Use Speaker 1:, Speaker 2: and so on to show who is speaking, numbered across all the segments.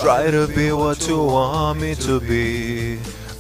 Speaker 1: Try to be what you want me to be.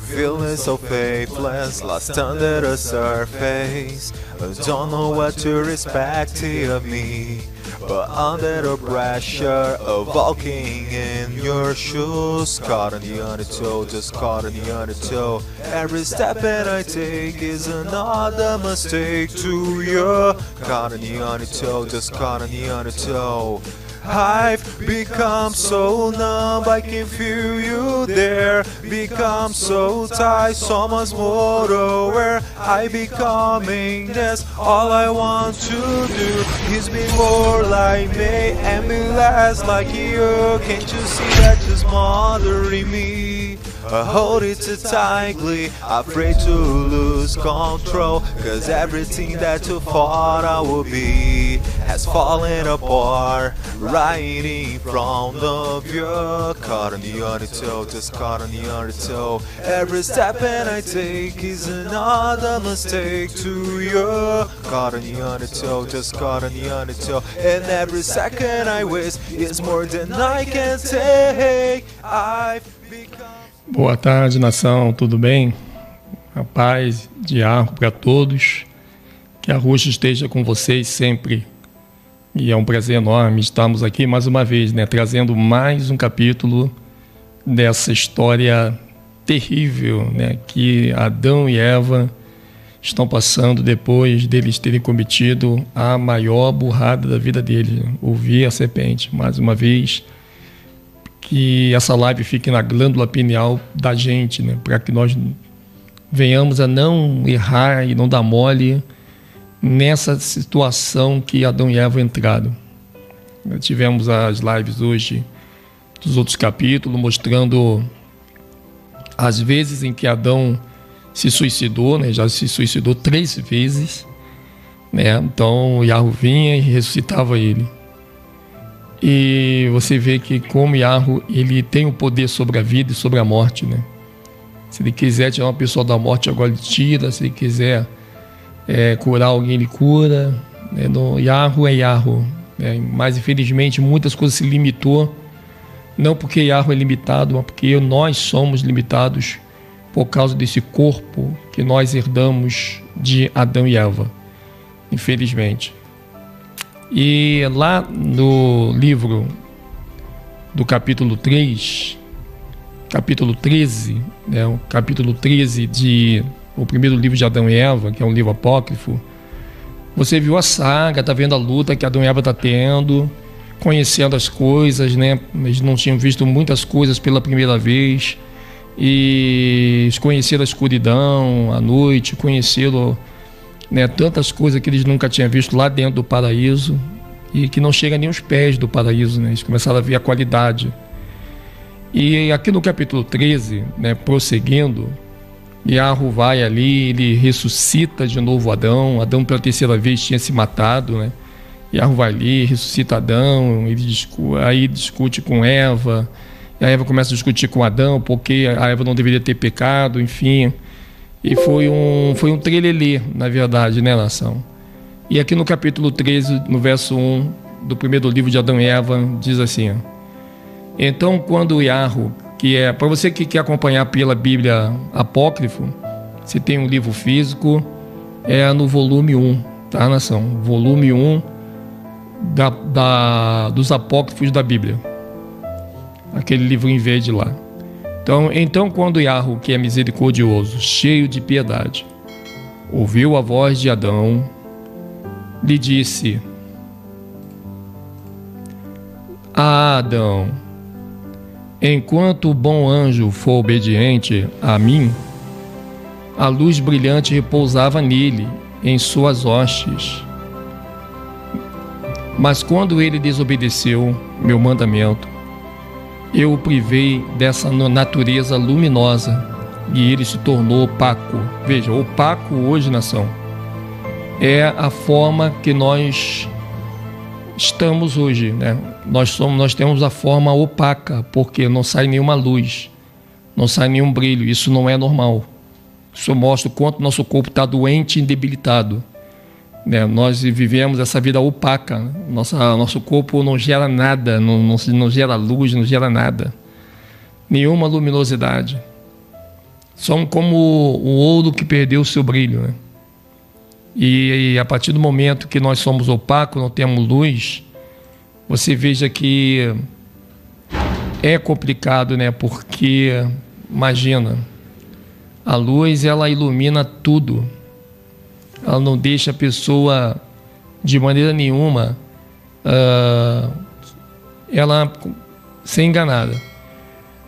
Speaker 1: Feeling so faithless, lost under the surface. I don't know what to expect of me, but under the pressure of walking in your shoes, caught on the undertow, just caught on the undertow. Every step that I take is another mistake to you. Caught on the undertow, just caught on the undertow. I've become so numb, I can feel you there. Become so tight, so much more aware. I becoming this, all I want to do is be more like me and be less like you. Can't you see that just bothering me? I hold it too tightly, afraid to lose control. Cause everything that you thought I would be has fallen apart right in front of you. Caught on the undertow, just caught on the undertow. Every step that I take is another mistake to you. Caught on the undertow, just caught on the undertow. And every second I waste is more than I can take. I've become...
Speaker 2: Boa tarde, nação, tudo bem? A paz de Yarro para todos. Que a Roxa esteja com vocês sempre. E é um prazer enorme estarmos aqui mais uma vez, né, trazendo mais um capítulo dessa história terrível, né, que Adão e Eva estão passando depois deles terem cometido a maior burrada da vida deles. Ouvir a serpente, mais uma vez. Que essa live fique na glândula pineal da gente, né, para que nós venhamos a não errar e não dar mole nessa situação que Adão e Eva entraram. Tivemos as lives hoje dos outros capítulos mostrando as vezes em que Adão se suicidou, né, já se suicidou 3 vezes, né, então Yarro vinha e ressuscitava ele. E você vê que como Yarro, ele tem o poder sobre a vida e sobre a morte, né? Se ele quiser tirar uma pessoa da morte, agora ele tira. Se ele quiser curar alguém, ele cura. Yarro é Yarro. Mas infelizmente muitas coisas se limitou. Não porque Yarro é limitado, mas porque nós somos limitados por causa desse corpo que nós herdamos de Adão e Eva. Infelizmente. E lá no livro do capítulo 3, capítulo 13, né, o capítulo 13 o primeiro livro de Adão e Eva, que é um livro apócrifo, você viu a saga, tá vendo a luta que Adão e Eva tá tendo, conhecendo as coisas, né? Eles não tinham visto muitas coisas pela primeira vez, e conheceram a escuridão, a noite, conheceram, né, tantas coisas que eles nunca tinham visto lá dentro do paraíso e que não chega nem aos pés do paraíso, né? Eles começaram a ver a qualidade. E aqui no capítulo 13, né, prosseguindo, Yarro vai ali, ele ressuscita de novo Adão. Adão pela terceira vez tinha se matado, né? Yarro vai ali, ressuscita Adão, aí discute com Eva, e a Eva começa a discutir com Adão porque a Eva não deveria ter pecado, enfim. E foi um trelelê, na verdade, né, nação? E aqui no capítulo 13, no verso 1 do primeiro livro de Adão e Eva, diz assim: ó, então, quando Yarro, que é, para você que quer acompanhar pela Bíblia apócrifo, se tem um livro físico, é no volume 1, tá, nação? Volume 1 dos apócrifos da Bíblia. Aquele livro em verde lá. Então quando Yarro, que é misericordioso, cheio de piedade, ouviu a voz de Adão, lhe disse: Adão, enquanto o bom anjo for obediente a mim, a luz brilhante repousava nele, em suas hostes. Mas quando ele desobedeceu meu mandamento, eu o privei dessa natureza luminosa e ele se tornou opaco. Veja, opaco hoje, nação, é a forma que nós estamos hoje, né? Nós temos a forma opaca, porque não sai nenhuma luz, não sai nenhum brilho. Isso não é normal. Isso mostra o quanto nosso corpo está doente e debilitado, né? Nós vivemos essa vida opaca. Nosso corpo não gera nada, não gera luz, não gera nada. nenhuma luminosidade. Somos como o ouro que perdeu o seu brilho, né? E a partir do momento que nós somos opacos, não temos luz, você veja que é complicado, né? Porque, imagina, a luz, ela ilumina tudo. Ela não deixa a pessoa, de maneira nenhuma, ela ser enganada.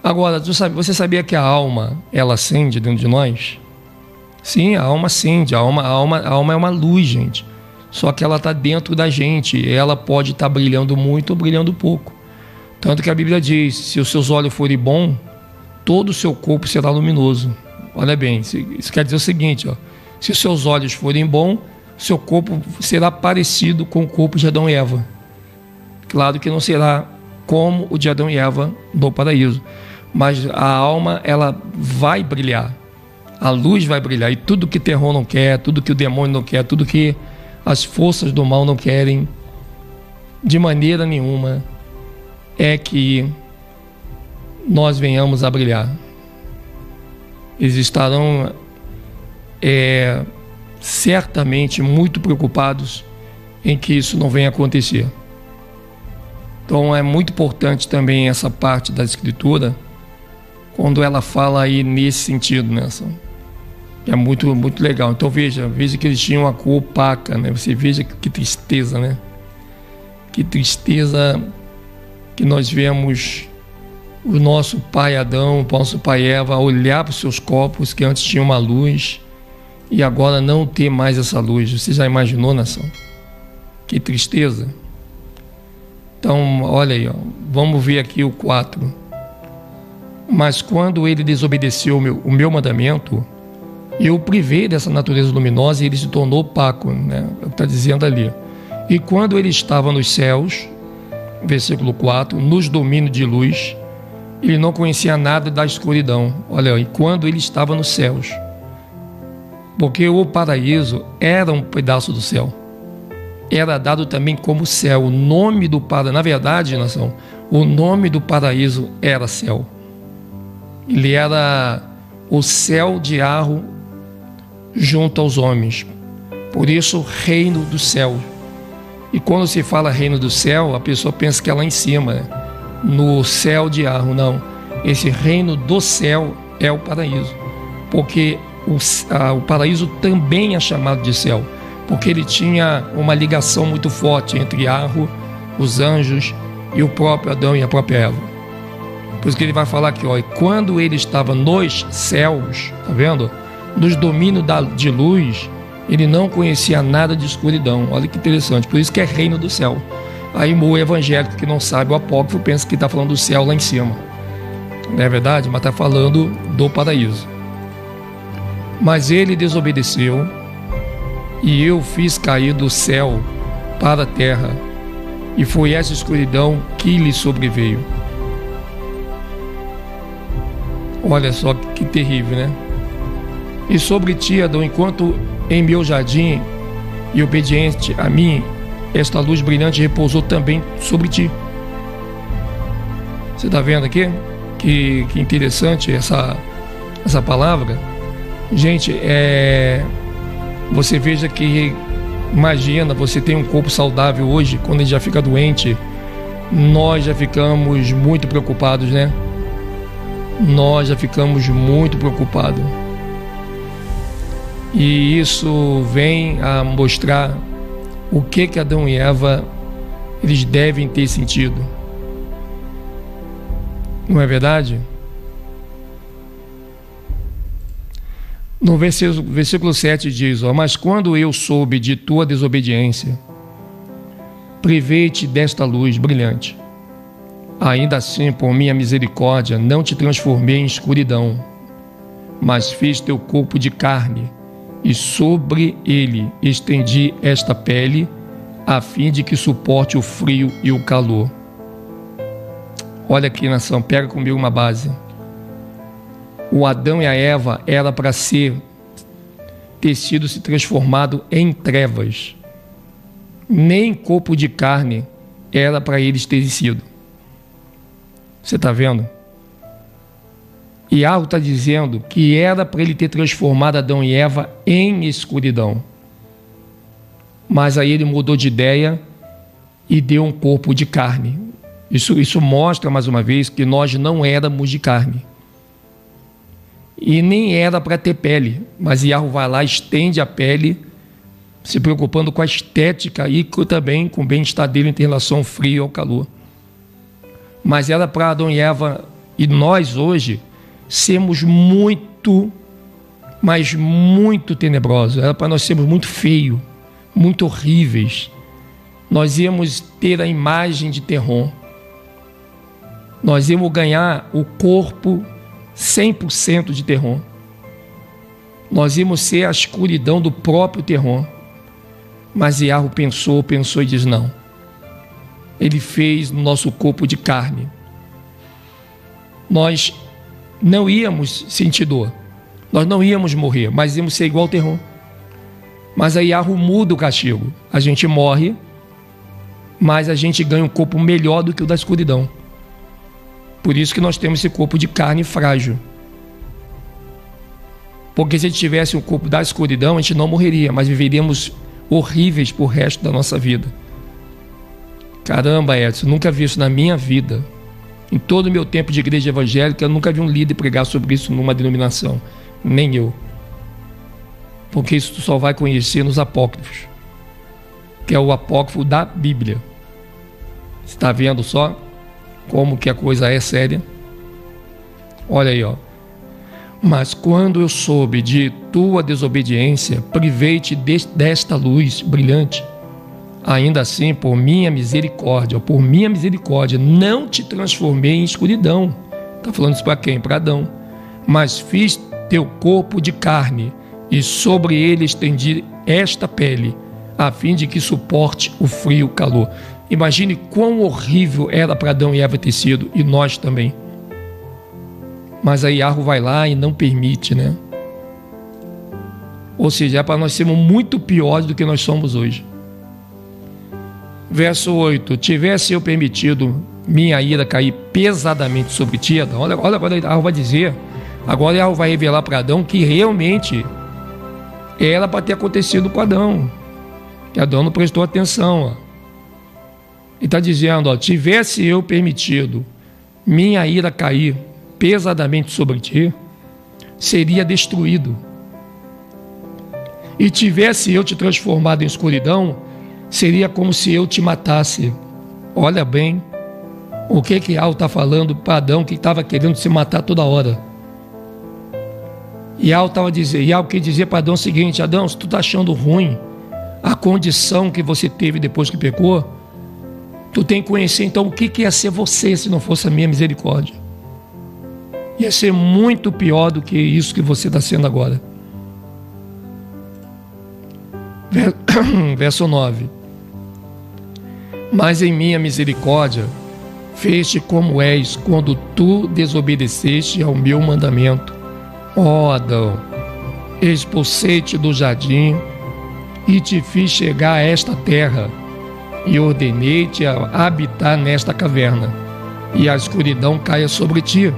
Speaker 2: Agora, você sabia que a alma, ela acende dentro de nós? Sim, a alma acende. A alma é uma luz, gente. Só que ela está dentro da gente. Ela pode estar brilhando muito ou brilhando pouco. Tanto que a Bíblia diz, se os seus olhos forem bons, todo o seu corpo será luminoso. Olha bem, isso quer dizer o seguinte, ó, se os seus olhos forem bons, seu corpo será parecido com o corpo de Adão e Eva. Claro que não será como o de Adão e Eva no paraíso, mas a alma, ela vai brilhar, a luz vai brilhar, e tudo que terror não quer, tudo que o demônio não quer, tudo que as forças do mal não querem, de maneira nenhuma, é que nós venhamos a brilhar. Eles estarão certamente muito preocupados em que isso não venha a acontecer. Então é muito importante também essa parte da Escritura, quando ela fala aí nesse sentido, né? É muito, muito legal. Então veja que eles tinham uma cor opaca, né? Você veja que tristeza, né? Que tristeza que nós vemos o nosso pai Adão, o nosso pai Eva, olhar para os seus corpos que antes tinham uma luz e agora não ter mais essa luz. Você já imaginou, nação? Que tristeza. Então, olha aí, ó, vamos ver aqui o 4. Mas quando ele desobedeceu o meu mandamento, eu o privei dessa natureza luminosa e ele se tornou opaco, né? Está dizendo ali. E quando ele estava nos céus, versículo 4, nos domínios de luz, ele não conhecia nada da escuridão. Olha aí, quando ele estava nos céus. Porque o paraíso era um pedaço do céu. Era dado também como céu. O nome do paraíso, na verdade, nação, o nome do paraíso era céu. Ele era o céu de Arro junto aos homens. Por isso, reino do céu. E quando se fala reino do céu, a pessoa pensa que é lá em cima, né? No céu de Arro. Não. Esse reino do céu é o paraíso. Porque o paraíso também é chamado de céu. Porque ele tinha uma ligação muito forte entre Arro, os anjos e o próprio Adão e a própria Eva. Por isso que ele vai falar aqui, ó, e quando ele estava nos céus, tá vendo? Nos domínios de luz, ele não conhecia nada de escuridão. Olha que interessante, por isso que é reino do céu. Aí o evangélico que não sabe, o apócrifo, pensa que está falando do céu lá em cima. Não é verdade? Mas está falando do paraíso. Mas ele desobedeceu, e eu fiz cair do céu para a terra, e foi essa escuridão que lhe sobreveio. Olha só que terrível, né? E sobre ti, Adão, enquanto em meu jardim e obediente a mim, esta luz brilhante repousou também sobre ti. Você está vendo aqui? Que interessante essa palavra. Gente, você veja que, imagina, você tem um corpo saudável hoje, quando ele já fica doente, nós já ficamos muito preocupados, né? Nós já ficamos muito preocupados. E isso vem a mostrar o que Adão e Eva eles devem ter sentido. Não é verdade? No versículo 7 diz, ó, mas quando eu soube de tua desobediência, privei-te desta luz brilhante. Ainda assim, por minha misericórdia, não te transformei em escuridão, mas fiz teu corpo de carne, e sobre ele estendi esta pele, a fim de que suporte o frio e o calor. Olha aqui, nação, pega comigo uma base. O Adão e a Eva era para ter sido se transformado em trevas. Nem corpo de carne era para eles terem sido. Você está vendo? Iago está dizendo que era para ele ter transformado Adão e Eva em escuridão. Mas aí ele mudou de ideia e deu um corpo de carne. Isso mostra, mais uma vez, que nós não éramos de carne. E nem era para ter pele. Mas Iago vai lá, estende a pele, se preocupando com a estética e também com o bem-estar dele em relação ao frio e ao calor. Mas era para Adão e Eva, e nós hoje, sermos muito, mas muito tenebrosos. Era para nós sermos muito feios, muito horríveis. Nós íamos ter a imagem de Terron. Nós íamos ganhar o corpo 100% de Terron. Nós íamos ser a escuridão do próprio Terron. Mas Iago pensou e diz não. Ele fez no nosso corpo de carne. Nós não íamos sentir dor. Nós não íamos morrer, mas íamos ser igual ao Terron. Mas aí Iago muda o castigo. A gente morre, mas a gente ganha um corpo melhor do que o da escuridão. Por isso que nós temos esse corpo de carne frágil. Porque se a gente tivesse um corpo da escuridão, a gente não morreria, mas viveríamos horríveis por resto da nossa vida. Caramba, Edson, nunca vi isso na minha vida. Em todo o meu tempo de igreja evangélica, eu nunca vi um líder pregar sobre isso numa denominação. Nem eu. Porque isso tu só vai conhecer nos apócrifos, que é o apócrifo da Bíblia. Você está vendo só como que a coisa é séria? Olha aí, ó. Mas quando eu soube de tua desobediência, privei-te desta luz brilhante. Ainda assim, por minha misericórdia, não te transformei em escuridão. Está falando isso para quem? Para Adão. Mas fiz teu corpo de carne, e sobre ele estendi esta pele, a fim de que suporte o frio e o calor. Imagine quão horrível era para Adão e Eva ter sido, e nós também. Mas aí Iago vai lá e não permite, né? Ou seja, é para nós sermos muito piores do que nós somos hoje. Verso 8: tivesse eu permitido minha ira cair pesadamente sobre ti, Adão. Olha agora Iago vai dizer. Agora Iago vai revelar para Adão que realmente era para ter acontecido com Adão. Que Adão não prestou atenção, ó. Ele está dizendo, ó, tivesse eu permitido minha ira cair pesadamente sobre ti, seria destruído. E tivesse eu te transformado em escuridão, seria como se eu te matasse. Olha bem o que Iago está falando para Adão, que estava querendo se matar toda hora. Iago quer dizer para Adão o seguinte: Adão, se tu está achando ruim a condição que você teve depois que pecou, tu tem que conhecer então o que ia ser você se não fosse a minha misericórdia. Ia ser muito pior do que isso que você está sendo agora. Verso 9: mas em minha misericórdia fez-te como és quando tu desobedeceste ao meu mandamento. Ó Adão, expulsei-te do jardim e te fiz chegar a esta terra, e ordenei-te a habitar nesta caverna, e a escuridão caia sobre ti,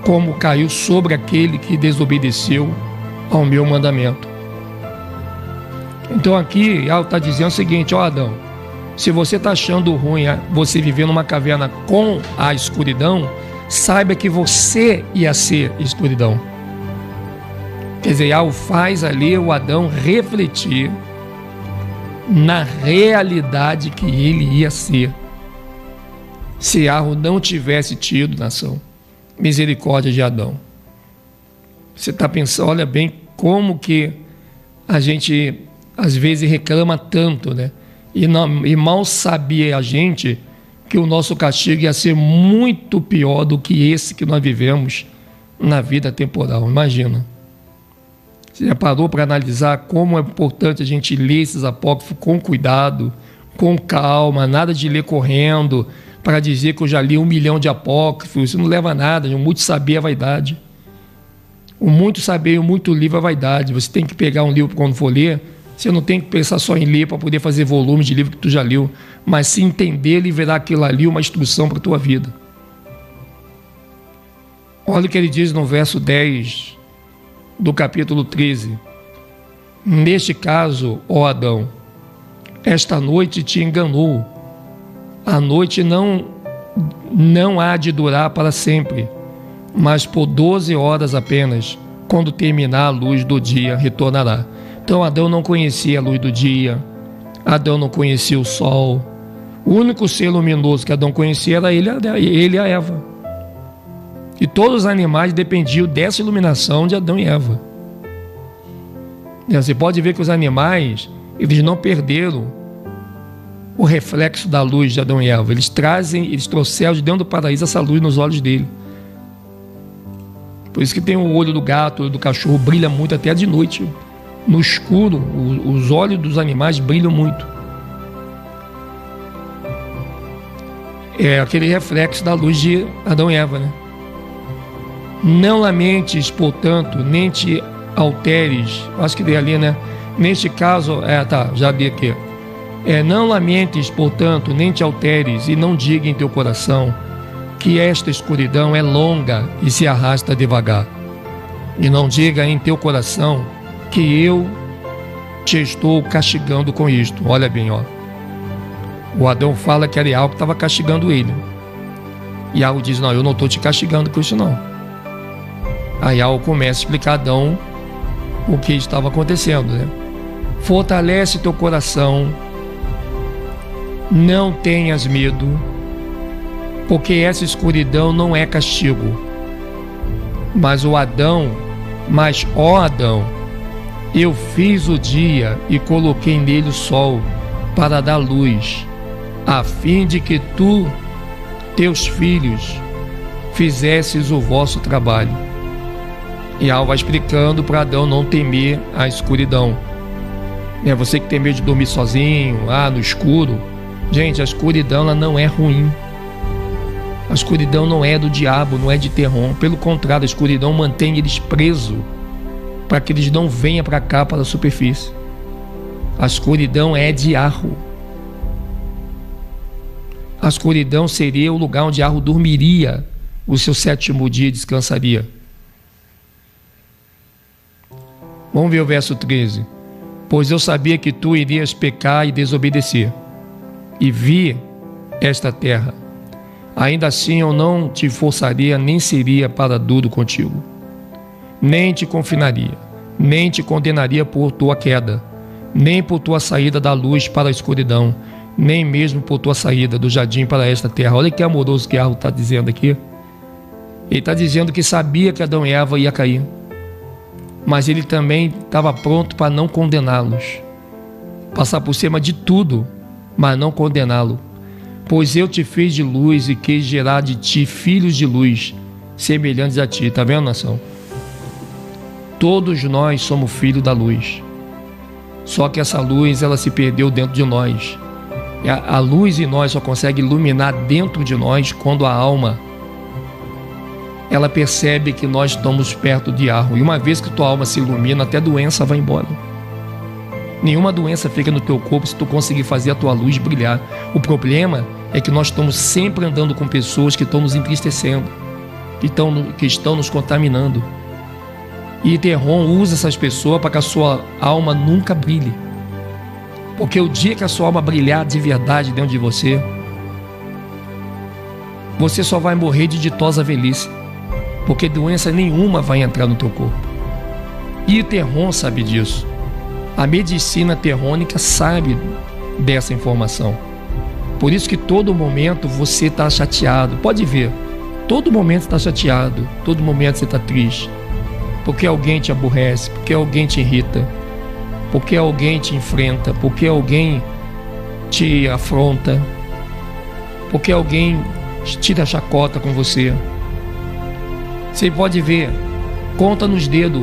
Speaker 2: como caiu sobre aquele que desobedeceu ao meu mandamento. Então aqui Iago está dizendo o seguinte: ó Adão, se você está achando ruim você viver numa caverna com a escuridão, saiba que você ia ser escuridão. Quer dizer, Iago faz ali o Adão refletir na realidade que ele ia ser, se Iago não tivesse tido, nação, misericórdia de Adão. Você está pensando, olha bem como que a gente às vezes reclama tanto, né? E mal sabia a gente que o nosso castigo ia ser muito pior do que esse que nós vivemos na vida temporal. Imagina. Você já parou para analisar como é importante a gente ler esses apócrifos com cuidado, com calma, nada de ler correndo, para dizer que eu já li 1 milhão de apócrifos. Isso não leva a nada. O muito saber é vaidade. O muito saber e o muito livro é vaidade. Você tem que pegar um livro quando for ler. Você não tem que pensar só em ler para poder fazer volume de livro que tu já leu, mas se entender e virar aquilo ali uma instrução para a tua vida. Olha o que ele diz no verso 10 do capítulo 13. Neste caso, ó Adão, esta noite te enganou. A noite não há de durar para sempre, mas por 12 horas apenas. Quando terminar a luz do dia, retornará. Então Adão não conhecia a luz do dia, Adão não conhecia o sol. O único ser luminoso que Adão conhecia era ele e a Eva. E todos os animais dependiam dessa iluminação de Adão e Eva. Você pode ver que os animais, eles não perderam o reflexo da luz de Adão e Eva. Eles trouxeram de dentro do paraíso essa luz nos olhos dele. Por isso que tem o olho do gato, o olho do cachorro brilha muito até de noite. No escuro, os olhos dos animais brilham muito. É aquele reflexo da luz de Adão e Eva, né? Não lamentes, portanto, nem te alteres. Acho que dei ali, né? Neste caso, já dei aqui. Não lamentes, portanto, nem te alteres, e não diga em teu coração que esta escuridão é longa e se arrasta devagar. E não diga em teu coração que eu te estou castigando com isto. Olha bem, ó. O Adão fala que era algo que estava castigando ele. E algo diz, não, eu não estou te castigando com isso não. Aí algo começa a explicar a Adão o que estava acontecendo, né? Fortalece teu coração, não tenhas medo, porque essa escuridão não é castigo. Mas ó Adão, eu fiz o dia e coloquei nele o sol para dar luz, a fim de que tu, teus filhos, fizesses o vosso trabalho. E Alva vai explicando para Adão não temer a escuridão. Você que tem medo de dormir sozinho, no escuro. Gente, a escuridão ela não é ruim. A escuridão não é do diabo, não é de terror. Pelo contrário, a escuridão mantém eles presos para que eles não venham para cá, para a superfície. A escuridão é de Arro. A escuridão seria o lugar onde Arro dormiria, o seu 7º dia descansaria. Vamos ver o verso 13. Pois eu sabia que tu irias pecar e desobedecer, e vi esta terra. Ainda assim eu não te forçaria, nem seria para duro contigo. Nem te confinaria, nem te condenaria por tua queda, nem por tua saída da luz para a escuridão, nem mesmo por tua saída do jardim para esta terra. Olha que amoroso que Arro está dizendo aqui. Ele está dizendo que sabia que Adão e Eva ia cair, mas ele também estava pronto para não condená-los, passar por cima de tudo, mas não condená-lo. Pois eu te fiz de luz e quis gerar de ti filhos de luz, semelhantes a ti. Está vendo, nação? Todos nós somos filhos da luz. Só que essa luz, ela se perdeu dentro de nós. A luz em nós só consegue iluminar dentro de nós quando a alma ela percebe que nós estamos perto de Arro. E uma vez que tua alma se ilumina, até doença vai embora. Nenhuma doença fica no teu corpo se tu conseguir fazer a tua luz brilhar. O problema é que nós estamos sempre andando com pessoas que estão nos entristecendo, que estão nos contaminando. E Terron usa essas pessoas para que a sua alma nunca brilhe. Porque o dia que a sua alma brilhar de verdade dentro de você, você só vai morrer de ditosa velhice, porque doença nenhuma vai entrar no teu corpo. E Terron sabe disso. A medicina terrônica sabe dessa informação. Por isso que todo momento você está chateado. Pode ver, todo momento você está chateado, todo momento você está triste, porque alguém te aborrece, porque alguém te irrita, porque alguém te enfrenta, porque alguém te afronta, porque alguém tira chacota com você. Você pode ver, conta nos dedos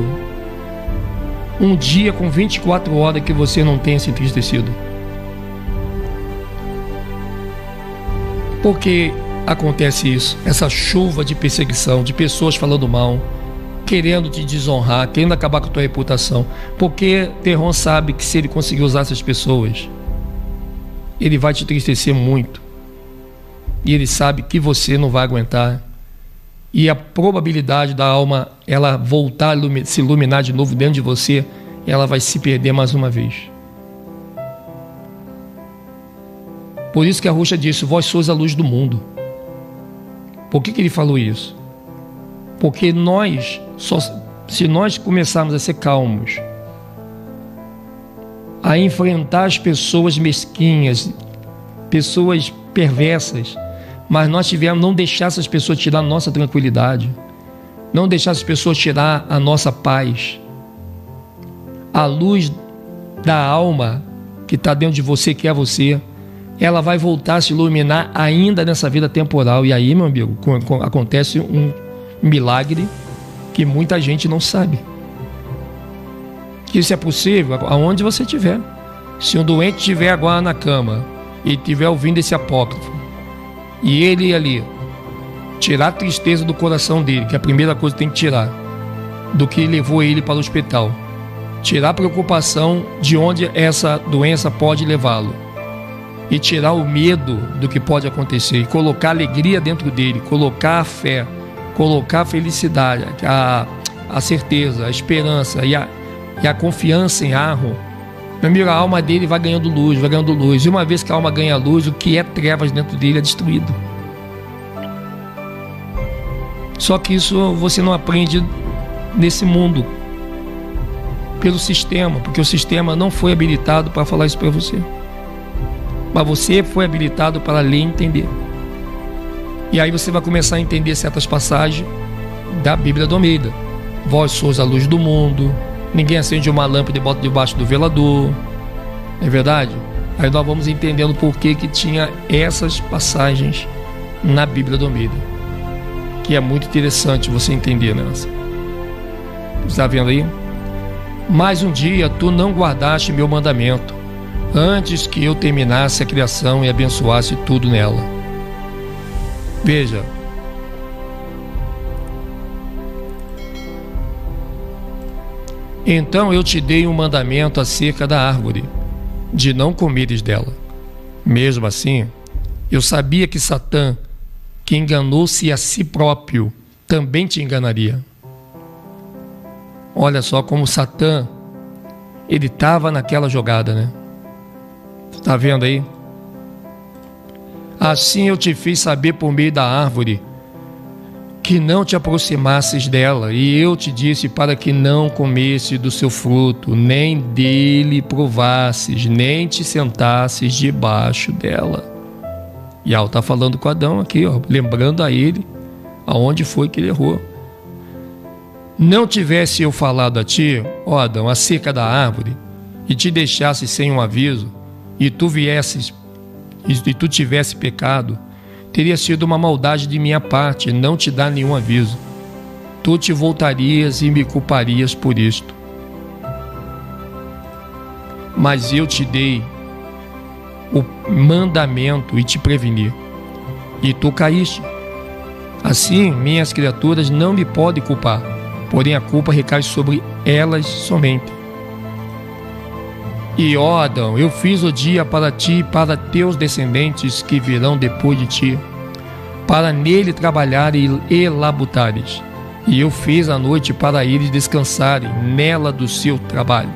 Speaker 2: um dia com 24 horas que você não tenha se entristecido. Por que acontece isso? Essa chuva de perseguição, de pessoas falando mal, querendo te desonrar, querendo acabar com a tua reputação. Porque Terron sabe que se ele conseguir usar essas pessoas, ele vai te entristecer muito. E ele sabe que você não vai aguentar. e a probabilidade da alma ela voltar a se iluminar de novo dentro de você, ela vai se perder mais uma vez. Por isso que a Arusha disse: vós sois a luz do mundo. Por que ele falou isso? Porque se nós começarmos a ser calmos, a enfrentar as pessoas mesquinhas, pessoas perversas, mas nós não deixar essas pessoas tirar a nossa tranquilidade, não deixar essas pessoas tirar a nossa paz, a luz da alma que está dentro de você, que é você, ela vai voltar a se iluminar ainda nessa vida temporal. E aí, meu amigo, acontece um milagre que muita gente não sabe. Que isso é possível aonde você estiver. Se um doente estiver agora na cama e estiver ouvindo esse apócrifo, e ele ali tirar a tristeza do coração dele, que é a primeira coisa que tem que tirar, do que levou ele para o hospital, tirar a preocupação de onde essa doença pode levá-lo, e tirar o medo do que pode acontecer, e colocar alegria dentro dele, colocar a fé, colocar a felicidade, a certeza, a esperança e a confiança em Arro, meu amigo, a alma dele vai ganhando luz, vai ganhando luz. E uma vez que a alma ganha luz, o que é trevas dentro dele é destruído. Só que isso você não aprende nesse mundo, pelo sistema, porque o sistema não foi habilitado para falar isso para você. Mas você foi habilitado para ler e entender. E aí você vai começar a entender certas passagens da Bíblia do Almeida. Vós sois a luz do mundo. Ninguém acende uma lâmpada e bota debaixo do velador. Não é verdade? Aí nós vamos entendendo por que tinha essas passagens na Bíblia do Almeida, que é muito interessante você entender nessa. Está vendo aí? Mais um dia tu não guardaste meu mandamento, antes que eu terminasse a criação e abençoasse tudo nela. Veja, então eu te dei um mandamento acerca da árvore, de não comeres dela. Mesmo assim, eu sabia que Satã, que enganou-se a si próprio, também te enganaria. Olha só como Satã, ele estava naquela jogada, né? Está vendo aí? Assim eu te fiz saber por meio da árvore que não te aproximasses dela, e eu te disse para que não comesse do seu fruto, nem dele provasses, nem te sentasses debaixo dela. E ela está falando com Adão aqui, ó, lembrando a ele aonde foi que ele errou. Não tivesse eu falado a ti, ó Adão, acerca da árvore, e te deixasse sem um aviso, e tu tivesse pecado, teria sido uma maldade de minha parte não te dar nenhum aviso. Tu te voltarias e me culparias por isto. Mas eu te dei o mandamento e te preveni, e tu caíste. Assim, minhas criaturas não me podem culpar, porém a culpa recai sobre elas somente. E ó Adão, eu fiz o dia para ti e para teus descendentes que virão depois de ti, para nele trabalharem e labutares. E eu fiz a noite para eles descansarem nela do seu trabalho,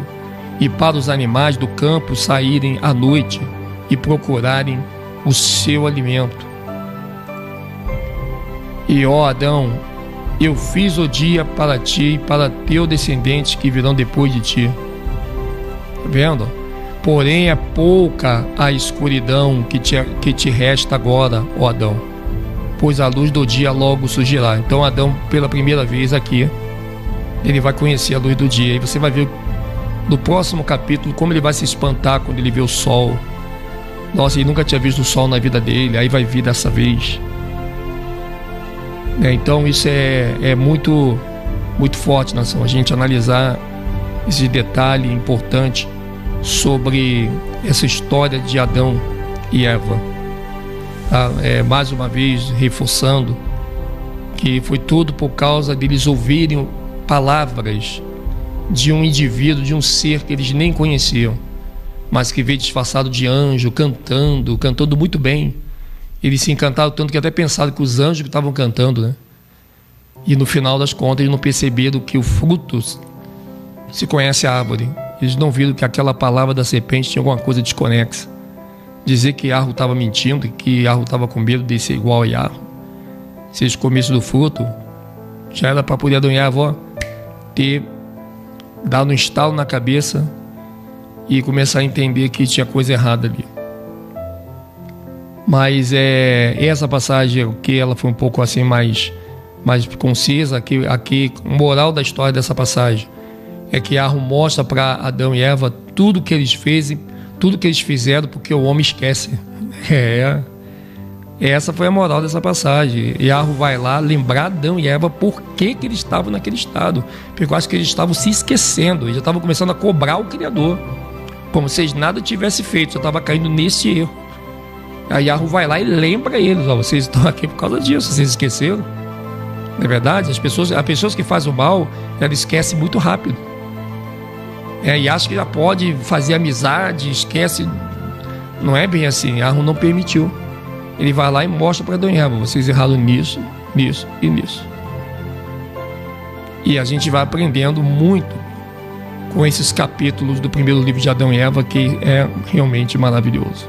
Speaker 2: e para os animais do campo saírem à noite e procurarem o seu alimento. E ó Adão, eu fiz o dia para ti e para teus descendentes que virão depois de ti. Vendo? Porém é pouca a escuridão que te resta agora, ó Adão, pois a luz do dia logo surgirá. Então Adão, pela primeira vez aqui, ele vai conhecer a luz do dia, e você vai ver no próximo capítulo como ele vai se espantar quando ele vê o sol. Nossa, ele nunca tinha visto o sol na vida dele, aí vai vir dessa vez. Então isso é muito, muito forte, nação, a gente analisar esse detalhe importante sobre essa história de Adão e Eva. Mais uma vez reforçando que foi tudo por causa deles ouvirem palavras de um indivíduo, de um ser que eles nem conheciam, mas que veio disfarçado de anjo, cantando muito bem. Eles se encantaram tanto que até pensaram que os anjos que estavam cantando, né? E no final das contas eles não perceberam que o fruto se conhece a árvore. Eles não viram que aquela palavra da serpente tinha alguma coisa desconexa. Dizer que Yarro estava mentindo, que Yarro estava com medo de ser igual a Yarro. Se eles comessem do fruto, já era para poder Adão e Eva ter dado um estalo na cabeça e começar a entender que tinha coisa errada ali. Mas essa passagem, que ela foi um pouco assim mais concisa, aqui moral da história dessa passagem é que Yarro mostra para Adão e Eva tudo que eles fizeram, porque o homem esquece. Essa foi a moral dessa passagem. Yarro vai lá lembrar Adão e Eva por que eles estavam naquele estado, porque eu acho que eles estavam se esquecendo, eles já estavam começando a cobrar o Criador, como se eles nada tivessem feito, já estava caindo nesse erro. Aí Yarro vai lá e lembra eles: vocês estão aqui por causa disso, vocês esqueceram. Não é verdade? As pessoas que fazem o mal, elas esquecem muito rápido. E acha que já pode fazer amizade, esquece. Não é bem assim. Yarro não permitiu. Ele vai lá e mostra para Adão e Eva: vocês erraram nisso, nisso e nisso. E a gente vai aprendendo muito com esses capítulos do primeiro livro de Adão e Eva, que é realmente maravilhoso.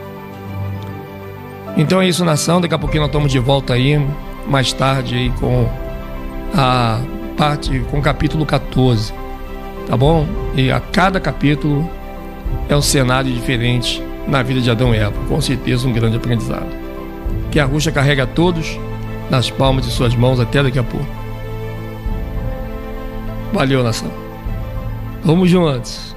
Speaker 2: Então é isso, nação. Daqui a pouquinho nós estamos de volta aí, mais tarde, aí, com o capítulo 14. Tá bom? E a cada capítulo é um cenário diferente na vida de Adão e Eva. Com certeza um grande aprendizado. Que a Ruxa carrega a todos nas palmas de suas mãos. Até daqui a pouco. Valeu, nação. Vamos juntos.